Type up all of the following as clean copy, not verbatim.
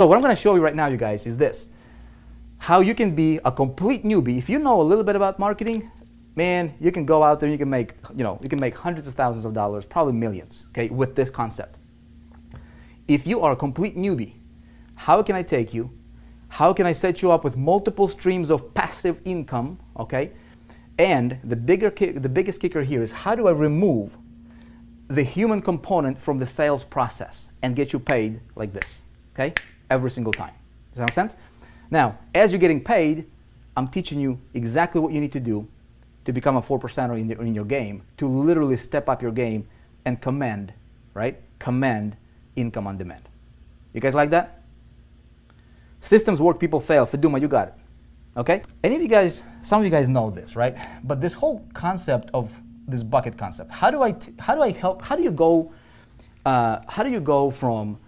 So what I'm going to show you right now, you guys, is this. How you can be a complete newbie. If you know a little bit about marketing, man, you can go out there and you can make, you can make hundreds of thousands of dollars, probably millions, okay, with this concept. If you are a complete newbie, how can I take you? How can I set you up with multiple streams of passive income, okay? And the biggest kicker here is, how do I remove the human component from the sales process and get you paid like this, okay? Every single time. Does that make sense? Now, as you're getting paid, I'm teaching you exactly what you need to do to become a 4%er in your game, to literally step up your game and command, right? Command income on demand. You guys like that? Systems work, people fail. Feduma, you got it. Okay? Any of you guys, some of you guys know this, right? But this whole concept of this bucket concept, how do you go from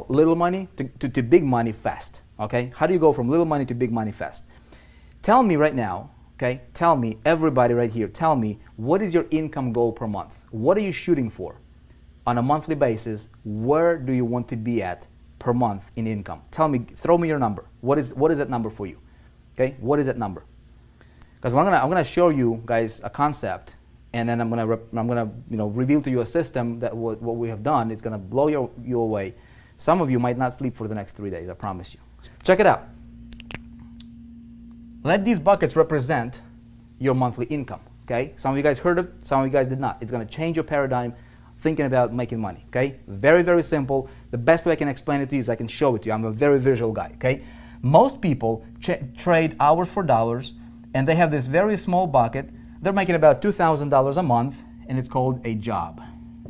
little money to big money fast? Okay? How do you go from little money to big money fast? Tell me right now, okay? Tell me, everybody right here, tell me, what is your income goal per month? What are you shooting for? On a monthly basis, where do you want to be at per month in income? Tell me, throw me your number. What is that number for you? Okay? What is that number? Because I'm gonna show you guys a concept, and then I'm gonna reveal to you a system that what we have done. It's gonna blow you away. Some of you might not sleep for the next 3 days, I promise you. Check it out. Let these buckets represent your monthly income, okay? Some of you guys heard it, some of you guys did not. It's gonna change your paradigm thinking about making money, okay? Very, very simple. The best way I can explain it to you is I can show it to you. I'm a very visual guy, okay? Most people trade hours for dollars, and they have this very small bucket. They're making about $2,000 a month, and it's called a job,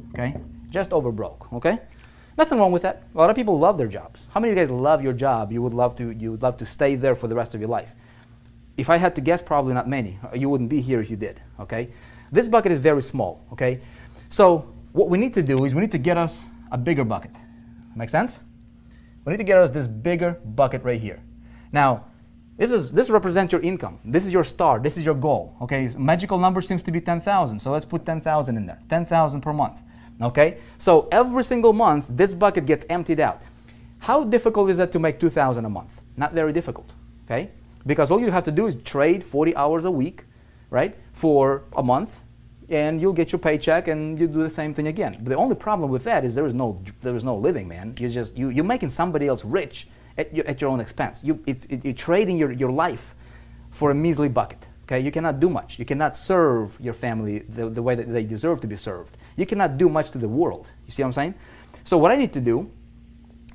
okay? Just over broke, okay? Nothing wrong with that. A lot of people love their jobs. How many of you guys love your job? You would love to stay there for the rest of your life. If I had to guess, probably not many. You wouldn't be here if you did, okay? This bucket is very small, okay? So what we need to do is we need to get us a bigger bucket. Make sense? We need to get us this bigger bucket right here. Now, this represents your income. This is your star. This is your goal, okay? Magical number seems to be 10,000, so let's put 10,000 in there. 10,000 per month, okay? So every single month, this bucket gets emptied out. How difficult is that to make 2,000 a month? Not very difficult, okay? Because all you have to do is trade 40 hours a week, right, for a month, and you'll get your paycheck, and you do the same thing again. But the only problem with that is there is no living, man. You're making somebody else rich at your own expense. You're trading your life for a measly bucket. Okay, you cannot do much. You cannot serve your family the way that they deserve to be served. You cannot do much to the world. You see what I'm saying? So what I need to do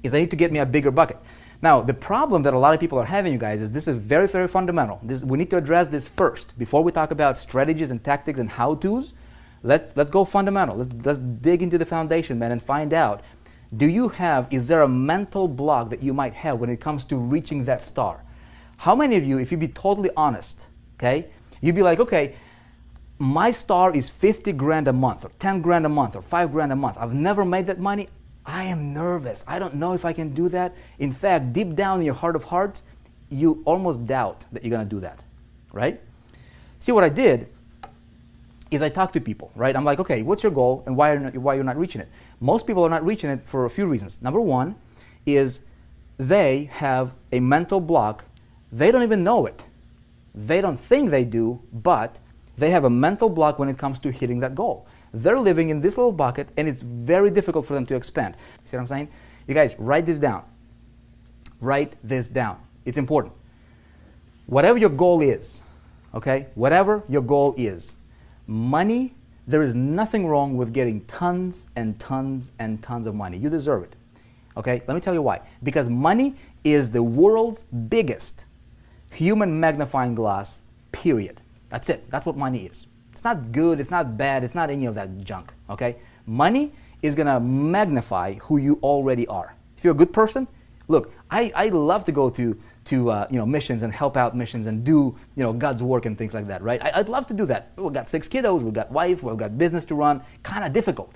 is I need to get me a bigger bucket. Now, the problem that a lot of people are having, you guys, is this is very, very fundamental. We need to address this first. Before we talk about strategies and tactics and how-tos, let's go fundamental. Let's dig into the foundation, man, and find out, is there a mental block that you might have when it comes to reaching that star? How many of you, if you be totally honest, okay, you'd be like, okay, my star is 50 grand a month, or 10 grand a month, or 5 grand a month. I've never made that money. I am nervous. I don't know if I can do that. In fact, deep down in your heart of hearts, you almost doubt that you're going to do that, right? See, what I did is I talked to people, right? I'm like, okay, what's your goal and why you're not reaching it? Most people are not reaching it for a few reasons. Number one is they have a mental block. They don't even know it. They don't think they do, but they have a mental block when it comes to hitting that goal. They're living in this little bucket, and it's very difficult for them to expand. See what I'm saying? You guys, write this down. Write this down. It's important. Whatever your goal is, okay? Whatever your goal is, money, there is nothing wrong with getting tons and tons and tons of money. You deserve it, okay? Let me tell you why. Because money is the world's biggest human magnifying glass, period. That's it. That's what money is. It's not good, it's not bad, it's not any of that junk, okay? Money is gonna magnify who you already are. If you're a good person, look, I love to go to missions and help out missions and do God's work and things like that, right? I'd love to do that. We've got 6 kiddos, we've got wife, we've got business to run, kind of difficult.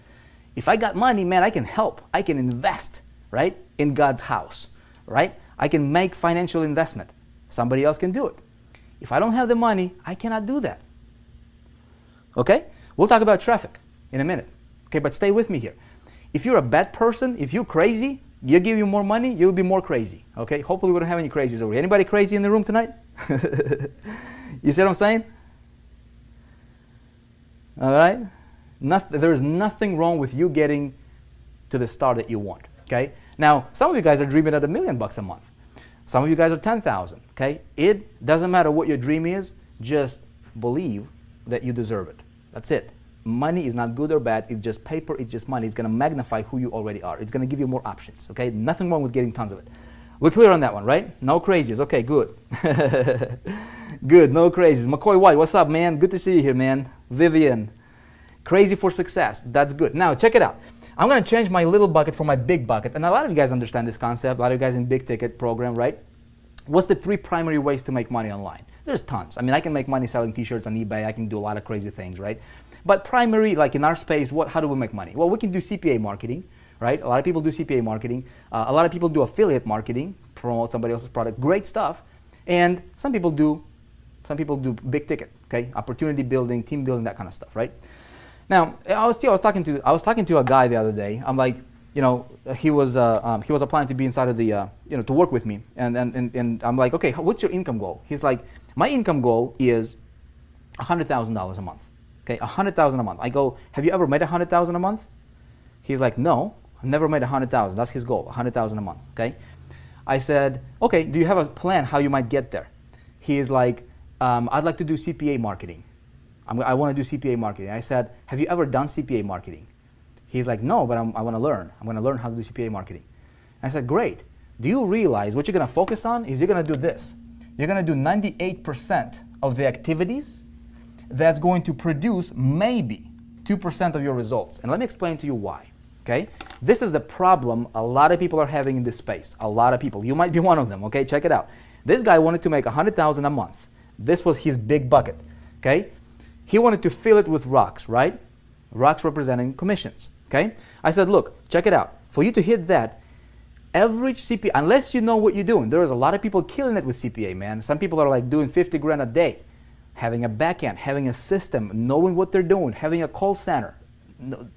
If I got money, man, I can help, I can invest, right, in God's house, right? I can make financial investment. Somebody else can do it. If I don't have the money, I cannot do that. Okay? We'll talk about traffic in a minute. Okay, but stay with me here. If you're a bad person, if you're crazy, You give you more money, you'll be more crazy. Okay? Hopefully we don't have any crazies over here. Anybody crazy in the room tonight? You see what I'm saying? All right? There is nothing wrong with you getting to the star that you want. Okay? Now, some of you guys are dreaming at $1 million a month. Some of you guys are 10,000. Okay? It doesn't matter what your dream is. Just believe that you deserve it. That's it. Money is not good or bad. It's just paper. It's just money. It's going to magnify who you already are. It's going to give you more options. Okay? Nothing wrong with getting tons of it. We're clear on that one, right? No crazies. Okay, good. Good. No crazies. McCoy White, what's up, man? Good to see you here, man. Vivian, crazy for success. That's good. Now, check it out. I'm going to change my little bucket for my big bucket. And a lot of you guys understand this concept. A lot of you guys in big ticket program, right? What's the 3 primary ways to make money online? There's tons. I mean, I can make money selling t-shirts on eBay. I can do a lot of crazy things, right? But primary, like in our space, how do we make money? Well, we can do CPA marketing, right? A lot of people do CPA marketing. A lot of people do affiliate marketing, promote somebody else's product. Great stuff. And some people do big ticket, okay? Opportunity building, team building, that kind of stuff, right? Now, I was talking to a guy the other day. I'm like, you know, he was applying to be inside of the, to work with me. And I'm like, okay, what's your income goal? He's like, my income goal is $100,000 a month. Okay, $100,000 a month. I go, have you ever made $100,000 a month? He's like, no, I've never made $100,000. That's his goal, $100,000 a month. Okay. I said, okay, do you have a plan how you might get there? He's like, I'd like to do CPA marketing. I want to do CPA marketing. I said, have you ever done CPA marketing? He's like, no, but I want to learn. I'm going to learn how to do CPA marketing. I said, great. Do you realize what you're going to focus on is you're going to do this. You're going to do 98% of the activities that's going to produce maybe 2% of your results. And let me explain to you why. Okay? This is the problem a lot of people are having in this space. A lot of people. You might be one of them. Okay? Check it out. This guy wanted to make $100,000 a month. This was his big bucket. Okay? He wanted to fill it with rocks, right? Rocks representing commissions. Okay? I said, look, check it out. For you to hit that, average CPA, unless you know what you're doing, there is a lot of people killing it with CPA, man. Some people are like doing 50 grand a day, having a back end, having a system, knowing what they're doing, having a call center.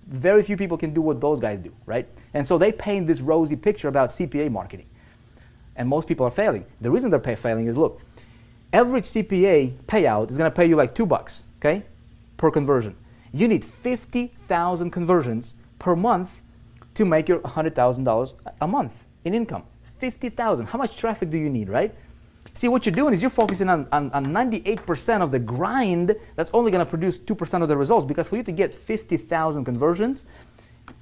Very few people can do what those guys do, right? And so they paint this rosy picture about CPA marketing. And most people are failing. The reason they're failing is, look, average CPA payout is going to pay you like $2, okay, per conversion. You need 50,000 conversions per month to make your $100,000 a month in income. 50,000. How much traffic do you need, right? See, what you're doing is you're focusing on 98% of the grind that's only going to produce 2% of the results, because for you to get 50,000 conversions,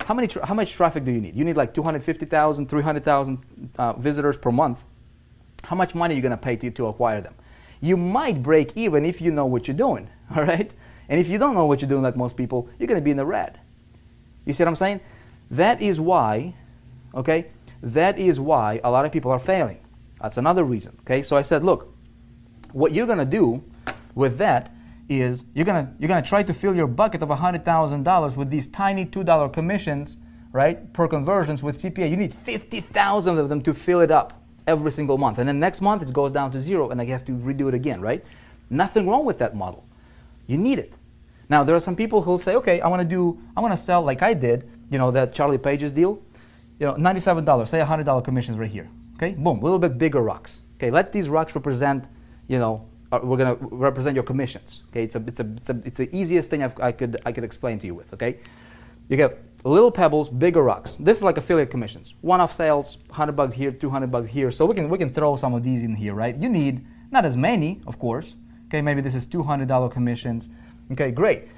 how much traffic do you need? You need like 250,000, 300,000 visitors per month. How much money are you going to pay to acquire them? You might break even if you know what you're doing, all right? And if you don't know what you're doing, like most people, you're going to be in the red. You see what I'm saying? That is why, okay, that is why a lot of people are failing. That's another reason, okay? So I said, look, what you're going to do with that is you're gonna try to fill your bucket of $100,000 with these tiny $2 commissions, right, per conversions with CPA. You need 50,000 of them to fill it up every single month. And then next month it goes down to zero and I have to redo it again, right? Nothing wrong with that model. You need it. Now, there are some people who'll say, okay, I want to sell like I did, that Charlie Page's deal, $97, say $100 commissions right here. Okay, boom, a little bit bigger rocks. Okay, let these rocks represent, we're gonna represent your commissions. Okay, it's the easiest thing I could explain to you with. Okay, you get little pebbles, bigger rocks. This is like affiliate commissions. One-off sales, $100 here, $200 here. So we can throw some of these in here, right? You need not as many, of course. Okay, maybe this is $200 commissions. Okay, great.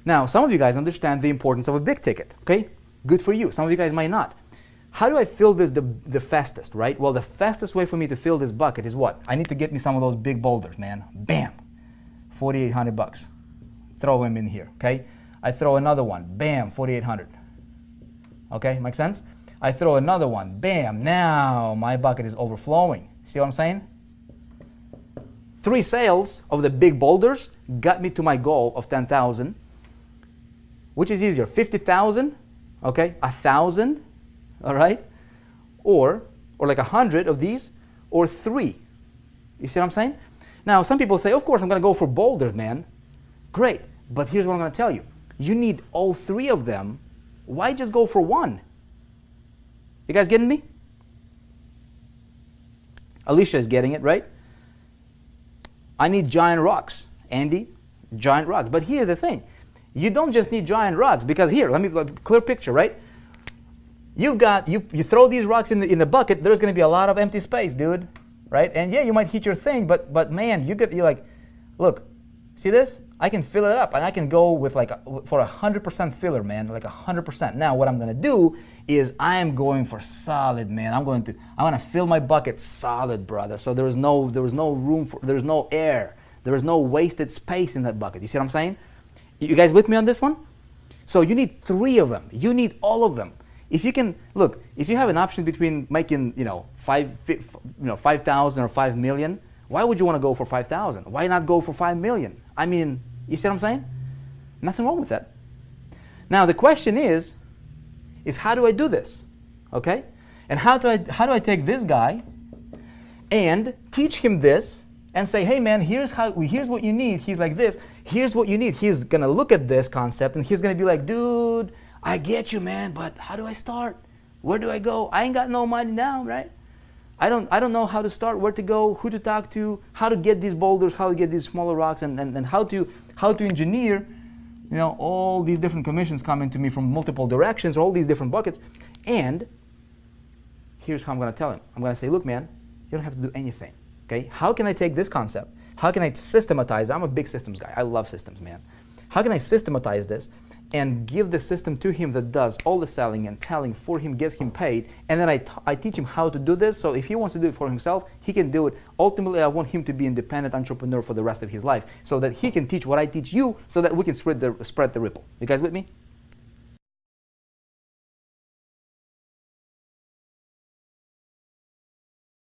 Now, some of you guys understand the importance of a big ticket. Okay, good for you. Some of you guys might not. How do I fill this the fastest, right? Well, the fastest way for me to fill this bucket is what? I need to get me some of those big boulders, man. Bam, $4,800. Throw them in here, okay? I throw another one, bam, $4,800. Okay, make sense? I throw another one, bam, now my bucket is overflowing. See what I'm saying? 3 sales of the big boulders got me to my goal of 10,000. Which is easier, 50,000, okay, 1,000, all right, or like 100 of these, or 3. You see what I'm saying? Now, some people say, of course, I'm going to go for boulders, man. Great, but here's what I'm going to tell you. You need all 3 of them. Why just go for one? You guys getting me? Alicia is getting it, right? I need giant rocks. Andy, giant rocks. But here's the thing. You don't just need giant rocks, because here, let me clear picture, right? You've got, you throw these rocks in the bucket, there's going to be a lot of empty space, dude, right? And yeah, you might hit your thing, but man, you're like, look, see this? I can fill it up, and I can go with like for 100% filler, man, like 100%. Now, what I'm going to do is I am going for solid, man. I'm going to fill my bucket solid, brother. So there was no room for, there's no air, there was no wasted space in that bucket. You see what I'm saying? You guys with me on this one? So you need 3 of them. You need all of them. If you can, look, if you have an option between making, 5,000 or 5 million, why would you want to go for 5,000? Why not go for 5 million? I mean, you see what I'm saying? Nothing wrong with that. Now the question is how do I do this? Okay? And how do I take this guy and teach him this and say, hey man, here's what you need. He's like this. Here's what you need. He's gonna look at this concept and he's gonna be like, dude, I get you, man, but how do I start? Where do I go? I ain't got no money now, right? I don't know how to start, where to go, who to talk to, how to get these boulders, how to get these smaller rocks, and how to engineer, all these different commissions coming to me from multiple directions, all these different buckets. And here's how I'm going to tell him. I'm going to say, look, man, you don't have to do anything. Okay? How can I take this concept? How can I systematize? I'm a big systems guy. I love systems, man. How can I systematize this and give the system to him that does all the selling and telling for him, gets him paid, and then I teach him how to do this, so if he wants to do it for himself, he can do it. Ultimately, I want him to be an independent entrepreneur for the rest of his life, so that he can teach what I teach you, so that we can spread the ripple. You guys with me?